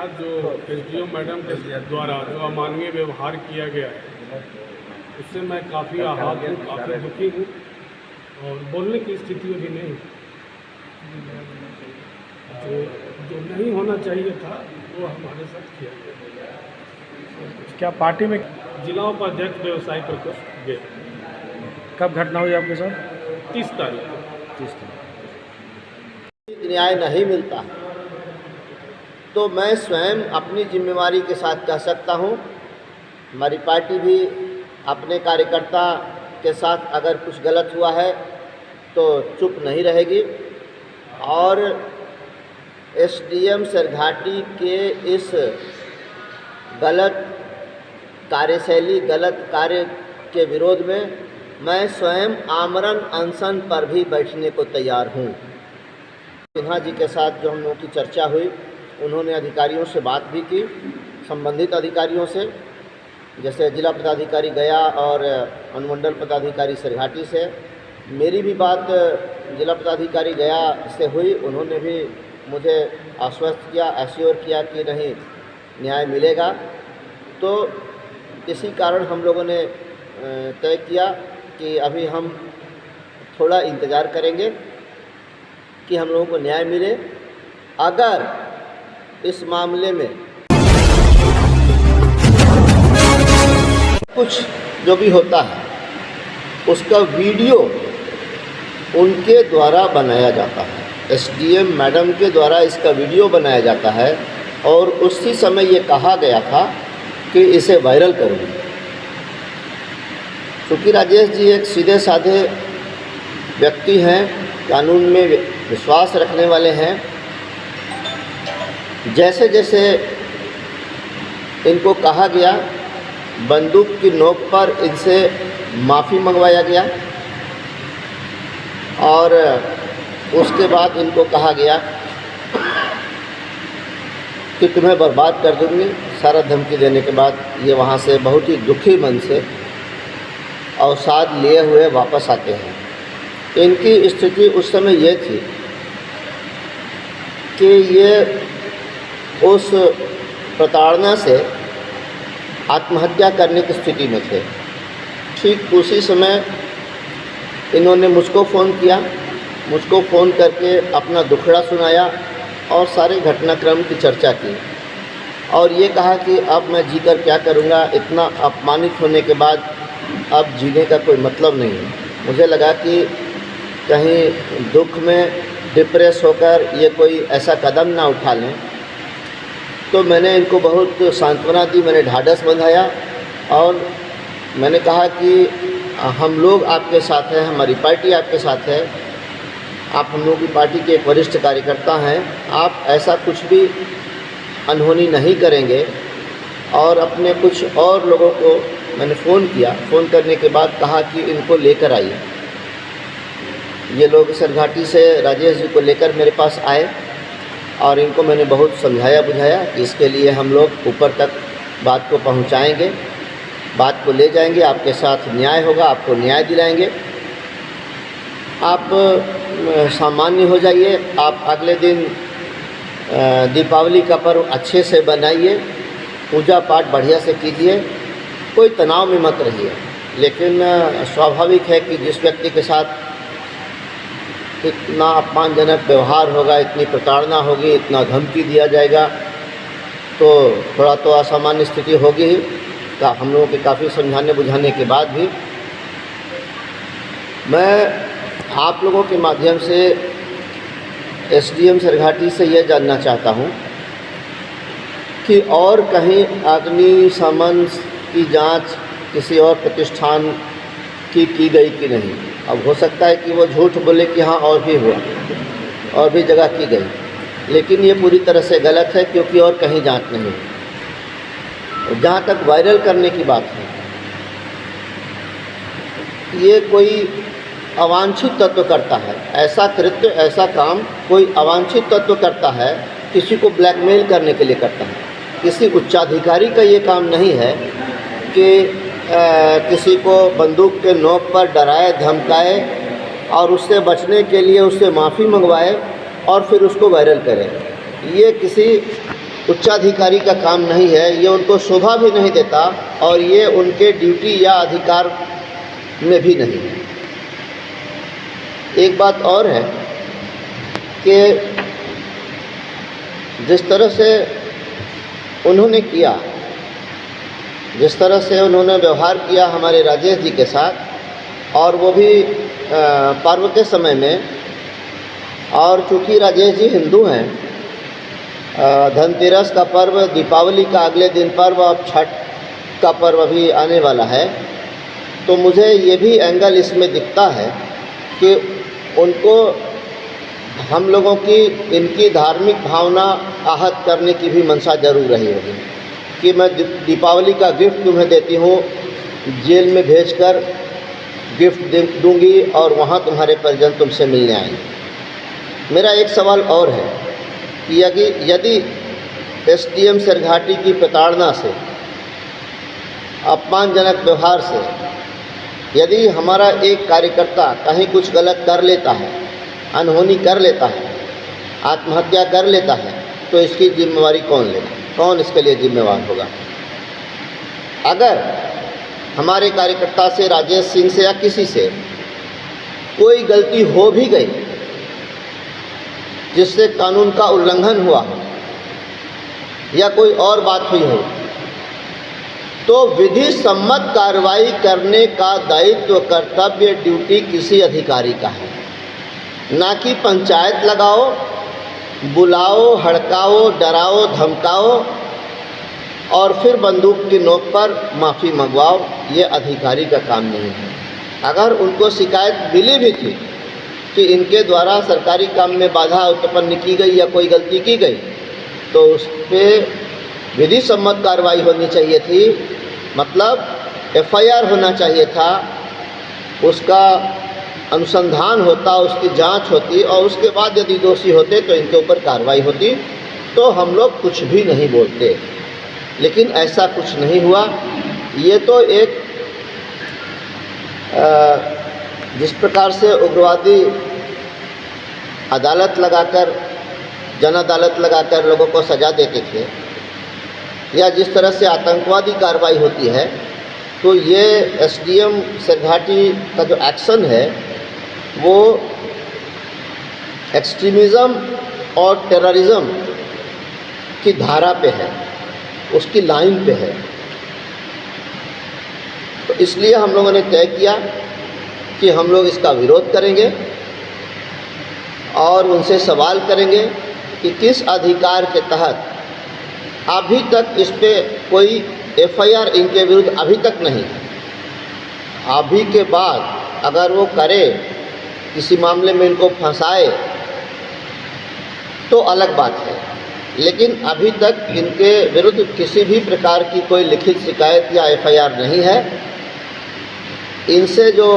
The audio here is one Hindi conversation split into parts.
साथ जो एसडीओ मैडम के द्वारा जो अमानवीय व्यवहार किया गया है उससे मैं काफ़ी आहत हूँ, काफ़ी दुखी हूँ और बोलने की स्थिति अभी नहीं। जो नहीं होना चाहिए था वो हमारे साथ किया गया। क्या पार्टी में जिला उपाध्यक्ष व्यवसाय प्रकोष्ठ गया। कब घटना हुई आपके साथ? 30 तारीख को। 30 तारीख। न्याय नहीं मिलता तो मैं स्वयं अपनी जिम्मेवारी के साथ कह सकता हूँ, हमारी पार्टी भी अपने कार्यकर्ता के साथ अगर कुछ गलत हुआ है तो चुप नहीं रहेगी और एसडीएम सरघाटी के इस गलत कार्यशैली, गलत कार्य के विरोध में मैं स्वयं आमरण अनशन पर भी बैठने को तैयार हूँ। सिन्हा जी के साथ जो हम लोगों की चर्चा हुई, उन्होंने अधिकारियों से बात भी की, संबंधित अधिकारियों से, जैसे जिला पदाधिकारी गया और अनुमंडल पदाधिकारी सरघाटी से। मेरी भी बात जिला पदाधिकारी गया से हुई, उन्होंने भी मुझे आश्वस्त किया, एश्योर किया कि नहीं न्याय मिलेगा। तो इसी कारण हम लोगों ने तय किया कि अभी हम थोड़ा इंतज़ार करेंगे कि हम लोगों को न्याय मिले। अगर इस मामले में कुछ जो भी होता है उसका वीडियो उनके द्वारा बनाया जाता है, एसडीएम मैडम के द्वारा इसका वीडियो बनाया जाता है और उसी समय ये कहा गया था कि इसे वायरल करूँगी। क्योंकि राजेश जी एक सीधे साधे व्यक्ति हैं, कानून में विश्वास रखने वाले हैं। जैसे जैसे इनको कहा गया, बंदूक की नोक पर इनसे माफ़ी मंगवाया गया और उसके बाद इनको कहा गया कि तुम्हें बर्बाद कर दूँगी। सारा धमकी देने के बाद ये वहाँ से बहुत ही दुखी मन से अवसाद लिए हुए वापस आते हैं। इनकी स्थिति उस समय ये थी कि ये उस प्रताड़ना से आत्महत्या करने की स्थिति में थे। ठीक उसी समय इन्होंने मुझको फ़ोन किया, मुझको फ़ोन करके अपना दुखड़ा सुनाया और सारे घटनाक्रम की चर्चा की और ये कहा कि अब मैं जीकर क्या करूँगा, इतना अपमानित होने के बाद अब जीने का कोई मतलब नहीं है। मुझे लगा कि कहीं दुख में डिप्रेस होकर ये कोई ऐसा कदम ना उठा लें, तो मैंने इनको बहुत सांत्वना दी, मैंने ढाढ़स बंधाया और मैंने कहा कि हम लोग आपके साथ हैं, हमारी पार्टी आपके साथ है, आप हम लोगों की पार्टी के एक वरिष्ठ कार्यकर्ता हैं, आप ऐसा कुछ भी अनहोनी नहीं करेंगे। और अपने कुछ और लोगों को मैंने फ़ोन किया, फ़ोन करने के बाद कहा कि इनको लेकर आइए। ये लोग सरघाटी से राजेश जी को लेकर मेरे पास आए और इनको मैंने बहुत समझाया बुझाया कि इसके लिए हम लोग ऊपर तक बात को पहुंचाएंगे, बात को ले जाएंगे, आपके साथ न्याय होगा, आपको न्याय दिलाएंगे। आप सामान्य हो जाइए, आप अगले दिन दीपावली का पर्व अच्छे से बनाइए, पूजा पाठ बढ़िया से कीजिए, कोई तनाव में मत रहिए। लेकिन स्वाभाविक है कि जिस व्यक्ति के साथ इतना अपमानजनक व्यवहार होगा, इतनी प्रताड़ना होगी, इतना धमकी दिया जाएगा, तो थोड़ा तो असामान्य स्थिति होगी ही। हम लोगों के काफ़ी समझाने बुझाने के बाद भी मैं आप लोगों के माध्यम से एसडीएम सरघाटी से यह जानना चाहता हूं कि और कहीं अग्निशमन की जांच किसी और प्रतिष्ठान की गई कि नहीं। अब हो सकता है कि वो झूठ बोले कि हाँ और भी हुआ, और भी जगह की गई, लेकिन ये पूरी तरह से गलत है क्योंकि और कहीं जांच नहीं है। जहाँ तक वायरल करने की बात है, ये कोई अवांछित तत्व करता है, ऐसा कृत्य, ऐसा काम कोई अवांछित तत्व करता है, किसी को ब्लैकमेल करने के लिए करता है। किसी उच्चाधिकारी का ये काम नहीं है कि किसी को बंदूक के नोक पर डराए धमकाए और उससे बचने के लिए उससे माफ़ी मंगवाए और फिर उसको वायरल करें। ये किसी उच्चाधिकारी का काम नहीं है, ये उनको शोभा भी नहीं देता और ये उनके ड्यूटी या अधिकार में भी नहीं है। एक बात और है कि जिस तरह से उन्होंने किया, जिस तरह से उन्होंने व्यवहार किया हमारे राजेश जी के साथ, और वो भी पर्व के समय में, और चूँकि राजेश जी हिंदू हैं, धनतेरस का पर्व, दीपावली का अगले दिन पर्व और छठ का पर्व अभी आने वाला है, तो मुझे ये भी एंगल इसमें दिखता है कि उनको हम लोगों की इनकी धार्मिक भावना आहत करने की भी मंशा जरूर रही होगी कि मैं दीपावली का गिफ्ट तुम्हें देती हूँ, जेल में भेजकर गिफ्ट दूंगी और वहाँ तुम्हारे परिजन तुमसे मिलने आएंगे। मेरा एक सवाल और है कि यदि एसडीएम सरघाटी की प्रताड़ना से, अपमानजनक व्यवहार से यदि हमारा एक कार्यकर्ता कहीं कुछ गलत कर लेता है, अनहोनी कर लेता है, आत्महत्या कर लेता है, तो इसकी जिम्मेवारी कौन लेगा? कौन इसके लिए जिम्मेवार होगा? अगर हमारे कार्यकर्ता से, राजेश सिंह से या किसी से कोई गलती हो भी गई जिससे कानून का उल्लंघन हुआ हो या कोई और बात हुई हो, तो विधि सम्मत कार्रवाई करने का दायित्व, कर्तव्य, ड्यूटी किसी अधिकारी का है, ना कि पंचायत लगाओ, बुलाओ, हड़काओ, डराओ, धमकाओ और फिर बंदूक की नोक पर माफ़ी मंगवाओ। ये अधिकारी का काम नहीं है। अगर उनको शिकायत मिली भी थी कि इनके द्वारा सरकारी काम में बाधा उत्पन्न की गई या कोई गलती की गई, तो उस पर विधि सम्मत कार्रवाई होनी चाहिए थी, मतलब एफआईआर होना चाहिए था, उसका अनुसंधान होता, उसकी जांच होती और उसके बाद यदि दोषी होते तो इनके ऊपर कार्रवाई होती, तो हम लोग कुछ भी नहीं बोलते। लेकिन ऐसा कुछ नहीं हुआ। ये तो एक जिस प्रकार से उग्रवादी अदालत लगाकर, जन अदालत लगाकर लोगों को सज़ा देते थे, या जिस तरह से आतंकवादी कार्रवाई होती है, तो ये एसडीएम सरघाटी का जो एक्शन है वो एक्सट्रीमिज़म और टेररिज्म की धारा पे है, उसकी लाइन पे है। तो इसलिए हम लोगों ने तय किया कि हम लोग इसका विरोध करेंगे और उनसे सवाल करेंगे कि किस अधिकार के तहत अभी तक इस पे कोई एफआईआर इनके विरुद्ध अभी तक नहीं है। अभी के बाद अगर वो करे, किसी मामले में इनको फंसाए तो अलग बात है, लेकिन अभी तक इनके विरुद्ध किसी भी प्रकार की कोई लिखित शिकायत या एफआईआर नहीं है। इनसे जो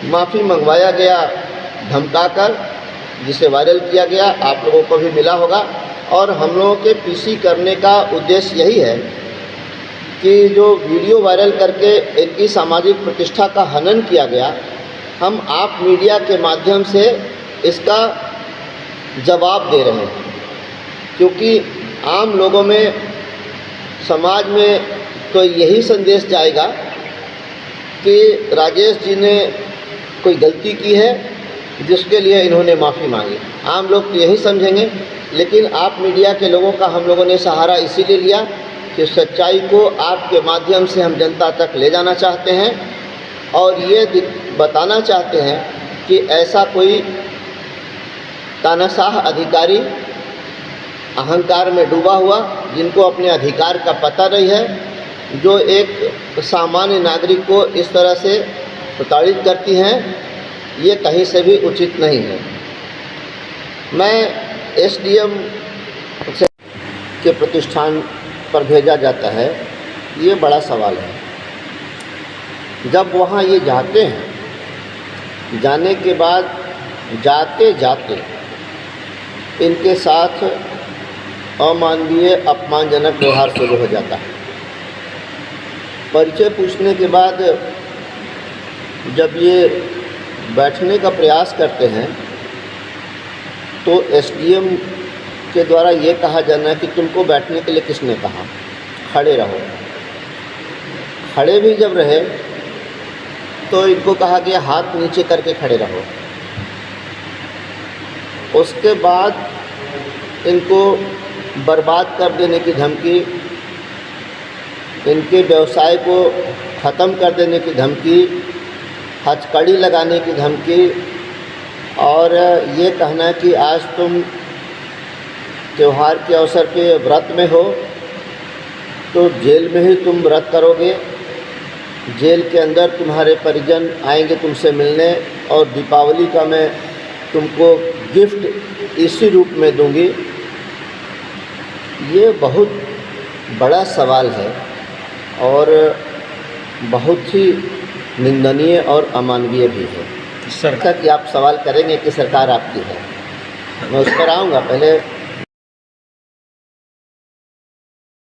माफ़ी मंगवाया गया धमकाकर, जिसे वायरल किया गया, आप लोगों को भी मिला होगा, और हम लोगों के पीसी करने का उद्देश्य यही है कि जो वीडियो वायरल करके इनकी सामाजिक प्रतिष्ठा का हनन किया गया, हम आप मीडिया के माध्यम से इसका जवाब दे रहे हैं, क्योंकि आम लोगों में, समाज में तो यही संदेश जाएगा कि राजेश जी ने कोई गलती की है जिसके लिए इन्होंने माफ़ी मांगी। आम लोग तो यही समझेंगे, लेकिन आप मीडिया के लोगों का हम लोगों ने सहारा इसीलिए लिया कि सच्चाई को आपके माध्यम से हम जनता तक ले जाना चाहते हैं और ये बताना चाहते हैं कि ऐसा कोई तानाशाह अधिकारी, अहंकार में डूबा हुआ, जिनको अपने अधिकार का पता नहीं है, जो एक सामान्य नागरिक को इस तरह से प्रताड़ित करती हैं, ये कहीं से भी उचित नहीं है। मैं एसडीएम के प्रतिष्ठान पर भेजा जाता है, ये बड़ा सवाल है। जब वहाँ ये जाते हैं, जाने के बाद जाते जाते इनके साथ अमानवीय, अपमानजनक व्यवहार शुरू हो जाता है। परिचय पूछने के बाद जब ये बैठने का प्रयास करते हैं तो एसडीएम के द्वारा ये कहा जाना कि तुमको बैठने के लिए किसने कहा, खड़े रहो। खड़े भी जब रहे तो इनको कहा गया हाथ नीचे करके खड़े रहो। उसके बाद इनको बर्बाद कर देने की धमकी, इनके व्यवसाय को ख़त्म कर देने की धमकी, हथकड़ी लगाने की धमकी, और ये कहना कि आज तुम त्यौहार के अवसर पे व्रत में हो तो जेल में ही तुम व्रत करोगे, जेल के अंदर तुम्हारे परिजन आएंगे तुमसे मिलने, और दीपावली का मैं तुमको गिफ्ट इसी रूप में दूंगी। ये बहुत बड़ा सवाल है और बहुत ही निंदनीय और अमानवीय भी है। सरकार कि आप सवाल करेंगे कि सरकार आपकी है, मैं उस पर आऊँगा। पहले